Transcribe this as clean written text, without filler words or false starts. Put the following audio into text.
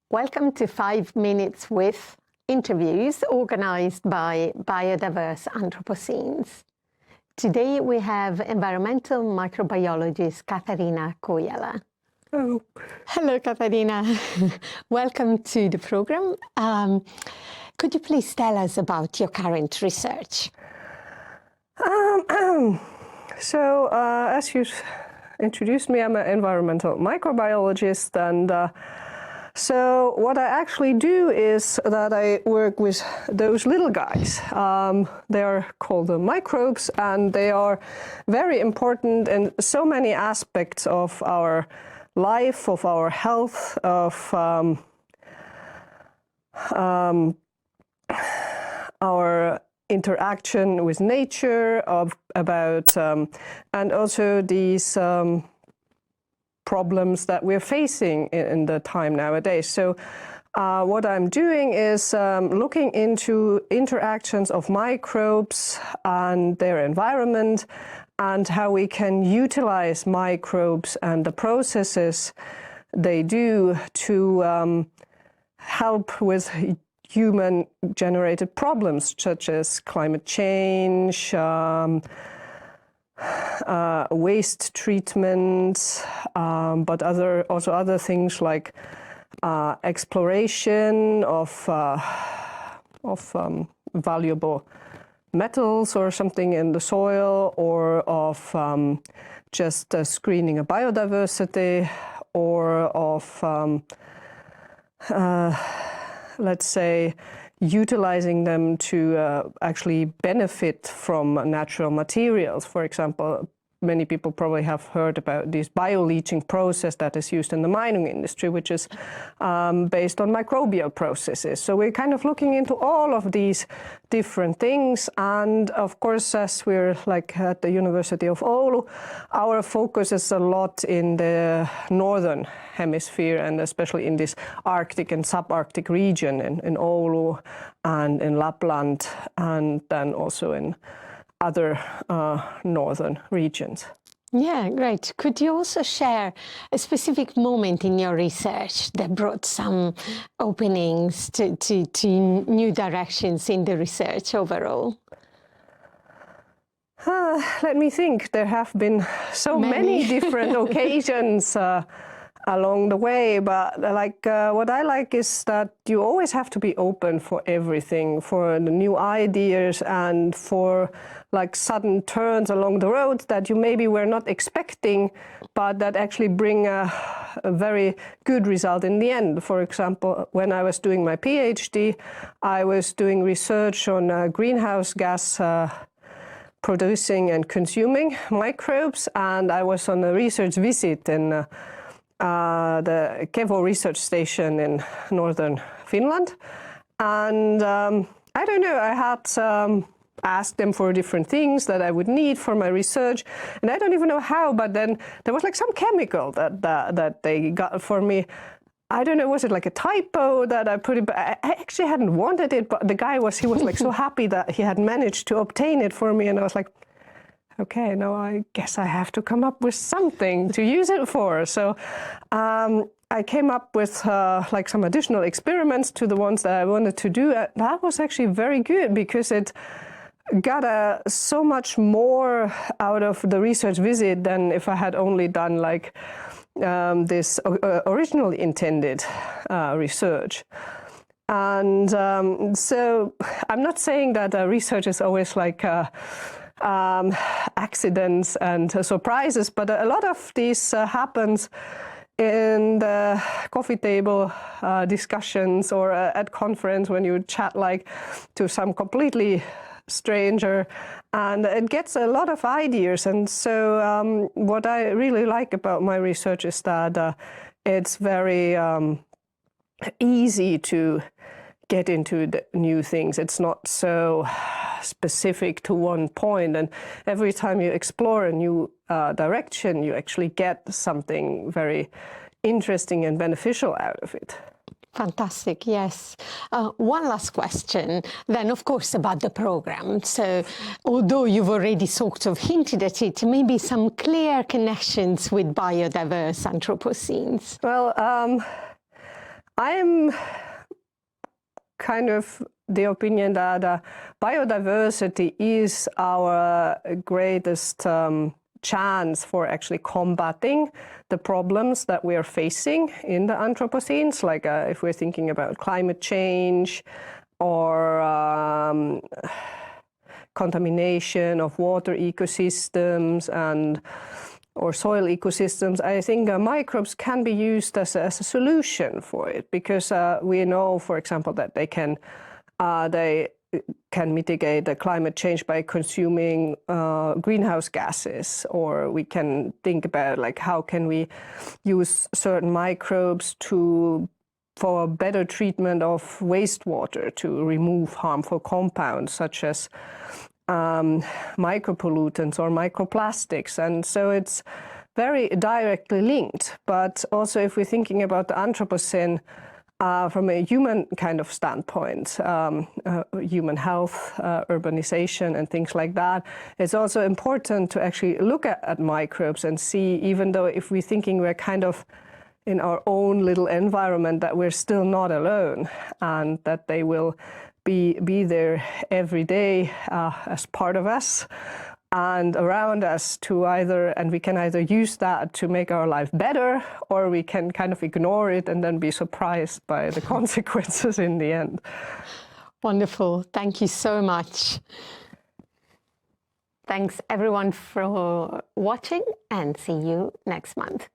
Welcome to 5 Minutes with interviews organized by biodiverse Anthropocenes. Today we have environmental microbiologist Katharina Kujala. Oh. Hello, Katharina. Welcome to the program. Could you please tell us about your current research? As you introduced me, I'm an environmental microbiologist, and so what I actually do is that I work with those little guys. They are called the microbes, and they are very important in so many aspects of our life, of our health, of our interaction with nature, and also these problems that we're facing in the time nowadays. So what I'm doing is looking into interactions of microbes and their environment, and how we can utilize microbes and the processes they do to help with human-generated problems such as climate change, waste treatment, but also other things like exploration of valuable metals or something in the soil, or of just screening a biodiversity, or of let's say, utilizing them to actually benefit from natural materials. For example, many people probably have heard about this bioleaching process that is used in the mining industry, which is based on microbial processes. So we're kind of looking into all of these different things. And of course, as we're like at the University of Oulu, our focus is a lot in the northern hemisphere, and especially in this Arctic and subarctic region in Oulu and in Lapland, and then also in other northern regions. Yeah, great. Could you also share a specific moment in your research that brought some openings to new directions in the research overall? Let me think. There have been so many different occasions along the way, but what I like is that you always have to be open for everything, for the new ideas and for like sudden turns along the road that you maybe were not expecting, but that actually bring a very good result in the end. For example, when I was doing my PhD, I was doing research on greenhouse gas producing and consuming microbes, and I was on a research visit in the Kevo research station in northern Finland. And I don't know, I had asked them for different things that I would need for my research, and I don't even know how, but then there was like some chemical that they got for me. I don't know, was it like a typo that I put it, but I actually hadn't wanted it, but the guy he was like so happy that he had managed to obtain it for me, and I was like, okay, now I guess I have to come up with something to use it for. So I came up with like some additional experiments to the ones that I wanted to do. That was actually very good because it got so much more out of the research visit than if I had only done like this originally intended research. And so I'm not saying that research is always like accidents and surprises, but a lot of this happens in the coffee table discussions or at conference when you chat like to some completely stranger, and it gets a lot of ideas. And so what I really like about my research is that it's very easy to get into the new things. It's not so specific to one point, and every time you explore a new direction, you actually get something very interesting and beneficial out of it. Fantastic, yes. One last question, then of course about the program. So although you've already sort of hinted at it, maybe some clear connections with biodiverse Anthropocenes. Well, I'm kind of the opinion that biodiversity is our greatest chance for actually combating the problems that we are facing in the Anthropocenes, like if we're thinking about climate change or contamination of water ecosystems or soil ecosystems. I think microbes can be used as a solution for it, because we know, for example, that they can mitigate the climate change by consuming greenhouse gases, or we can think about like how can we use certain microbes for better treatment of wastewater to remove harmful compounds such as micropollutants or microplastics. And so it's very directly linked. But also if we're thinking about the Anthropocene from a human kind of standpoint, human health, urbanization and things like that, it's also important to actually look at microbes and see, even though if we're thinking we're kind of in our own little environment, that we're still not alone, and that they will be there every day as part of us and around us and we can either use that to make our life better, or we can kind of ignore it and then be surprised by the consequences in the end. Wonderful. Thank you so much. Thanks everyone for watching, and see you next month.